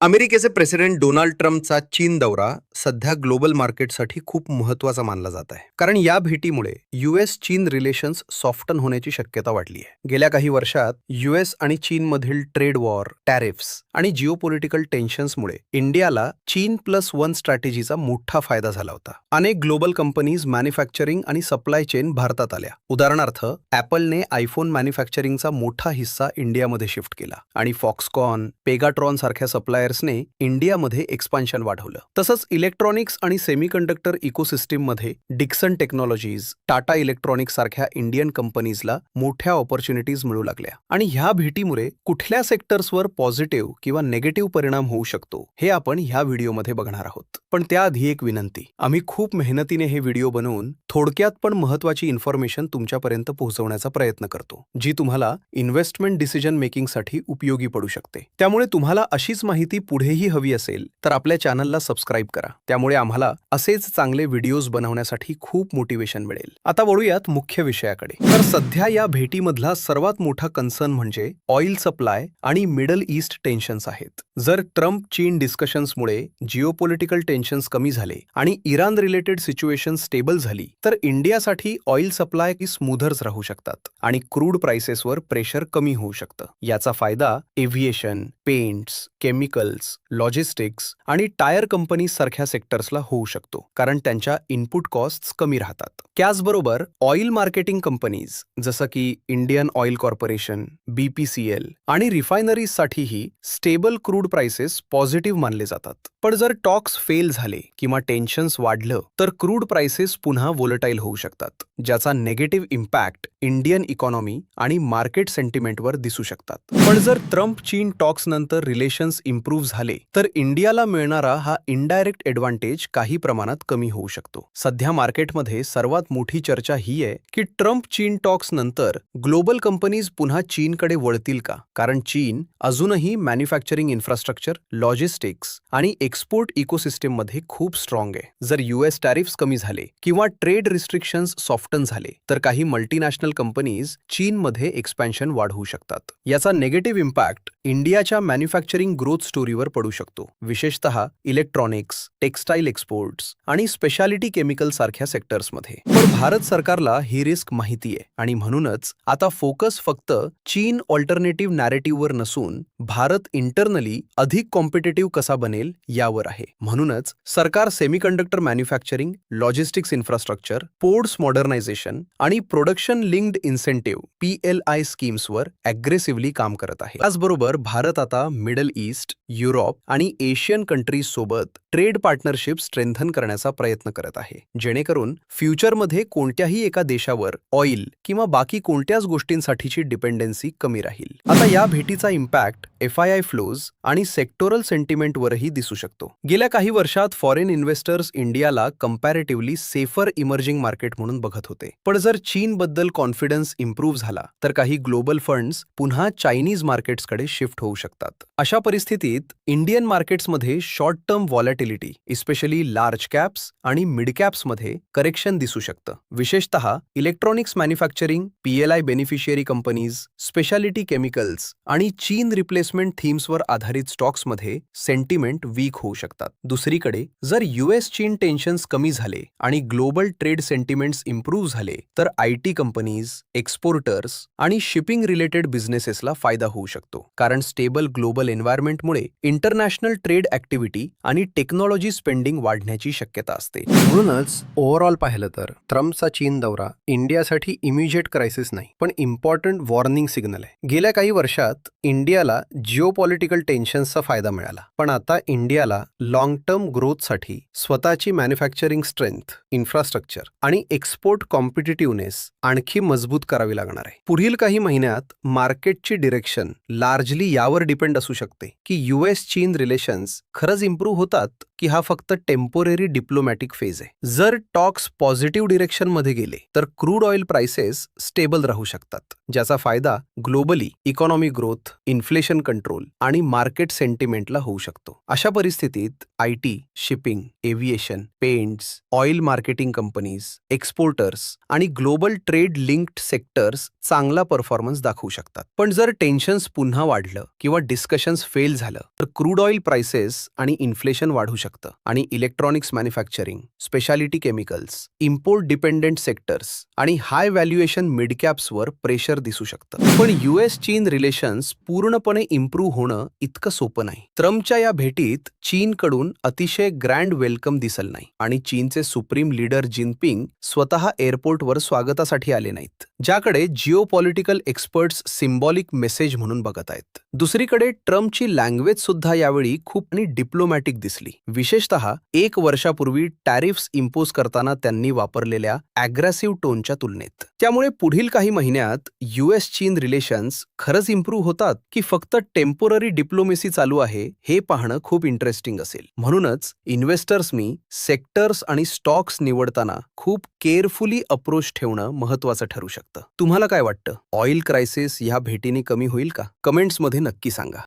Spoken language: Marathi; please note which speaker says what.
Speaker 1: अमेरिकेचे प्रेसिडेंट डोनाल्ड ट्रम्पचा चीन दौरा सध्या ग्लोबल मार्केटसाठी खूप महत्त्वाचा मानला जात आहे. कारण या भेटीमुळे यूएस चीन रिलेशन्स सॉफ्टन होण्याची शक्यता वाढली आहे. गेल्या काही वर्षात यूएस आणि चीनमधील ट्रेड वॉर, टॅरिफ्स आणि जिओपॉलिटिकल टेन्शन्समुळे इंडियाला चीन+1 स्ट्रॅटेजीचा मोठा फायदा झाला होता. अनेक ग्लोबल कंपनीज मॅन्युफॅक्चरिंग आणि सप्लाय चेन भारतात आल्या. उदाहरणार्थ ॲपलने आयफोन मॅन्युफॅक्चरिंगचा मोठा हिस्सा इंडियामध्ये शिफ्ट केला आणि फॉक्सकॉन, पेगाट्रॉन सारख्या सप्लायर्सने इंडियामध्ये एक्सपान्शन वाढवलं. तसंच इलेक्ट्रॉनिक्स आणि सेमीकंडक्टर इकोसिस्टीममध्ये डिक्सन टेक्नॉलॉजीज, टाटा इलेक्ट्रॉनिक्स सारख्या इंडियन कंपनीजला मोठ्या ऑपॉर्च्युनिटीज मिळू लागल्या. आणि ह्या भेटीमुळे कुठल्या सेक्टर्सवर पॉझिटिव्ह किंवा नेगेटिव्ह परिणाम होऊ शकतो हे आपण ह्या व्हिडिओमध्ये बघणार आहोत. पण त्याआधी एक विनंती, आम्ही खूप मेहनतीने हे व्हिडिओ बनवून थोडक्यात पण महत्त्वाची इन्फॉर्मेशन तुमच्यापर्यंत पोहोचवण्याचा प्रयत्न करतो, जी तुम्हाला इन्व्हेस्टमेंट डिसिजन मेकिंगसाठी उपयोगी पडू शकते. त्यामुळे तुम्हाला अशीच माहिती पुढेही हवी असेल तर आपल्या चॅनलला सबस्क्राईब करा. त्यामुळे आम्हाला असेच चांगले व्हिडिओज बनवण्यासाठी खूप मोटिवेशन मिळेल. आता वळूयात मुख्य विषयाकडे. तर सध्या या भेटीमधला सर्वात मोठा कन्सर्न म्हणजे ऑइल सप्लाय आणि मिडल ईस्ट टेन्शन्स आहेत. जर ट्रम्प चीन डिस्कशन्समुळे जिओपॉलिटिकल टेन्शन्स कमी झाले आणि इराण रिलेटेड सिच्युएशन स्टेबल झाली तर इंडियासाठी ऑइल सप्लाय स्मूथर्स राहू शकतात आणि क्रूड प्राइसेसवर प्रेशर कमी होऊ शकतं. याचा फायदा एव्हिएशन, पेंट्स, केमिकल्स, लॉजिस्टिक्स आणि टायर कंपनीज सारख्या सेक्टर्सला होऊ शकतो, कारण त्यांच्या इनपुट कॉस्ट्स कमी राहतात. त्याचबरोबर ऑइल मार्केटिंग कंपनीज जसं की इंडियन ऑइल कॉर्पोरेशन, BPCL आणि रिफायनरीजसाठीही स्टेबल क्रूड प्राइसेस पॉझिटिव्ह मानले जातात. पण जर टॉक्स फेल झाले किंवा टेन्शन्स वाढलं तर क्रूड प्राइसेस पुन्हा वोलटाईल होऊ शकतात, ज्याचा नेगेटिव्ह इम्पॅक्ट इंडियन इकॉनॉमी आणि मार्केट सेंटिमेंटवर दिसू शकतात. पण जर ट्रम्प चीन टॉक्स नंतर रिलेशन्स इम्प्रूव्ह झाले तर इंडियाला मिळणारा हा इनडायरेक्ट एडव्हान्टेज काही प्रमाणात कमी होऊ शकतो. सध्या मार्केटमध्ये सर्वात मोठी चर्चा ही आहे की ट्रम्प चीन टॉक्स नंतर ग्लोबल कंपनीज पुन्हा चीनकडे वळतील का, कारण चीन अजूनही मॅन्युफॅक्चरिंग इन्फ्रास्ट्रक्चर, लॉजिस्टिक्स आणि एक्सपोर्ट इकोसिस्टीममध्ये खूप स्ट्रॉंग आहे. जर यूएस टॅरिफ्स कमी झाले किंवा ट्रेड रिस्ट्रिक्शन्स सॉफ्टन झाले तर काही मल्टीनॅशनल कंपनीज चीनमध्ये एक्सपॅन्शन वाढवू शकतात. याचा नेगेटिव्ह इम्पॅक्ट इंडियाच्या मॅन्युफॅक्चरिंग ग्रोथ स्टोरीवर पडू शकतो, विशेषतः इलेक्ट्रॉनिक्स, टेक्सटाईल एक्सपोर्ट्स आणि स्पेशालिटी केमिकल सारख्या सेक्टर्समध्ये. पण भारत सरकारला ही रिस्क माहिती आहे आणि म्हणूनच आता फोकस फक्त चीन ऑल्टरनेटिव्ह नॅरेटिव्हवर नसून भारत इंटरनली अधिक कॉम्पिटेटिव्ह कसा बनेल यावर आहे. म्हणूनच सरकार semiconductor manufacturing, logistics infrastructure, ports modernization आणि प्रोडक्शन लिंक्ड इन्सेंटिव्ह PLI स्कीम्सवर अग्रेसिव्हली काम करत आहे. त्याचबरोबर भारत आता मिडल ईस्ट, युरोप आणि एशियन कंट्रीज सोबत ट्रेड पार्टनरशिप स्ट्रेंथन करण्याचा प्रयत्न करत आहे, जेणेकरून फ्युचरमध्ये कोणत्याही एका देशावर ऑइल किंवा बाकी कोणत्याच गोष्टींसाठीची डिपेंडन्सी कमी राहील. आता या भेटीचा इम्पॅक्ट FII फ्लोज आणि सेक्टोरल सेंटिमेंटवरही दिसू शकतो. गेल्या काही वर्षात फॉरेन इन्व्हेस्टर्स इंडियाला कंपॅरेटिव्हली सेफर इमर्जिंग मार्केट म्हणून बघत होते. पण जर चीनबद्दल कॉन्फिडन्स इम्प्रूव्ह झाला तर काही ग्लोबल फंड्स पुन्हा चायनीज मार्केट्सकडे शिफ्ट होऊ शकतात. अशा परिस्थितीत इंडियन मार्केट्समध्ये short term volatility, especially large caps आणि मिड कॅप्समध्ये करेक्शन दिसू शकतं. विशेषतः electronics manufacturing, PLI beneficiary companies, specialty chemicals आणि चीन रिप्लेसमेंट थीम्सवर आधारित स्टॉक्समध्ये सेंटिमेंट वीक होऊ शकतात. दुसरीकडे जर US चीन टेन्शन्स कमी झाले आणि ग्लोबल ट्रेड सेंटिमेंट्स इम्प्रूव्ह झाले तर IT कंपनीज, एक्सपोर्टर्स आणि शिपिंग रिलेटेड बिझनेसेसला फायदा होऊ शकतो, कारण स्टेबल ग्लोबल एन्व्हायरमेंटमुळे इंटरनॅशनल ट्रेड ॲक्टिव्हिटी आणि टेक्नॉलॉजी स्पेंडिंग वाढण्याची शक्यता असते. म्हणूनच ओव्हरऑल पाहिलं तर ट्रम्पचा चीन दौरा इंडियासाठी इमिजिएट क्रायसिस नाही, पण इम्पॉर्टंट वॉर्निंग सिग्नल आहे. गेल्या काही वर्षात इंडियाला जिओपॉलिटिकल टेन्शन्सचा फायदा मिळाला, पण आता इंडियाला लॉंग टर्म ग्रोथसाठी स्वतःची मॅन्युफॅक्चरिंग स्ट्रेंथ, इन्फ्रास्ट्रक्चर आणि एक्सपोर्ट कॉम्पिटिटिव्हनेस आणखी मजबूत करावी लागणार आहे. पुढील काही महिन्यात मार्केटची डिरेक्शन लार्जली यावर डिपेंड असू शकते की US चीन रिलेशन्स खरंच इम्प्रूव्ह होतात की हा फक्त टेम्पोररी डिप्लोमॅटिक फेज आहे. जर टॉक्स पॉझिटिव्ह डिरेक्शनमध्ये गेले तर क्रूड ऑइल प्राइसेस स्टेबल राहू शकतात, ज्याचा फायदा globally economy growth, inflation control आणि मार्केट सेंटिमेंटला होऊ शकतो. अशा परिस्थितीत IT, shipping, aviation, paints, oil marketing companies, exporters आणि ग्लोबल ट्रेड लिंक्ड सेक्टर्स चांगला परफॉर्मन्स दाखवू शकतात. पण जर टेन्शन्स पुन्हा वाढलं किंवा डिस्कशन्स फेल झालं तर क्रूड ऑइल प्राइसेस आणि इन्फ्लेशन वाढू शकतं आणि electronics manufacturing, speciality chemicals, import dependent sectors आणि हाय व्हॅल्युएशन मिडकॅप्सवर प्रेशर दिसू शकतं. पण US चीन रिलेशन्स पूर्णपणे इम्प्रूव्ह होणं इतकं सोपं नाही. ट्रम्पच्या या भेटीत चीनकडून अतिशय ग्रँड वेलकम दिसल नाही आणि चीनचे सुप्रीम लीडर जिनपिंग स्वतः एअरपोर्टवर स्वागतासाठी आले नाहीत, ज्याकडे जिओपॉलिटिकल एक्सपर्ट्स सिम्बॉलिक मेसेज म्हणून बघत आहेत. दुसरीकडे ट्रम्पची लँग्वेज सुद्धा यावेळी खूप डिप्लोमॅटिक दिसली, विशेषतः 1 वर्षापूर्वी टॅरिफ्स इम्पोज करताना त्यांनी वापरलेल्या ॲग्रेसिव्ह टोनच्या तुलनेत. त्यामुळे पुढील काही महिन्यात US चीन रिलेशन्स खरंच इम्प्रूव्ह होतात की फक्त टेम्पोररी डिप्लोमेसी चालू आहे हे पाहणं खूप इंटरेस्टिंग असेल. म्हणूनच इन्व्हेस्टर्सनी सेक्टर्स आणि स्टॉक्स निवडताना खूप केअरफुली अप्रोच ठेवणं महत्त्वाचं ठरू शकतं. तुम्हाला काय वाटतं? ऑइल क्रायसिस ह्या भेटीने कमी होईल का? कमेंट्समध्ये नक्की सांगा.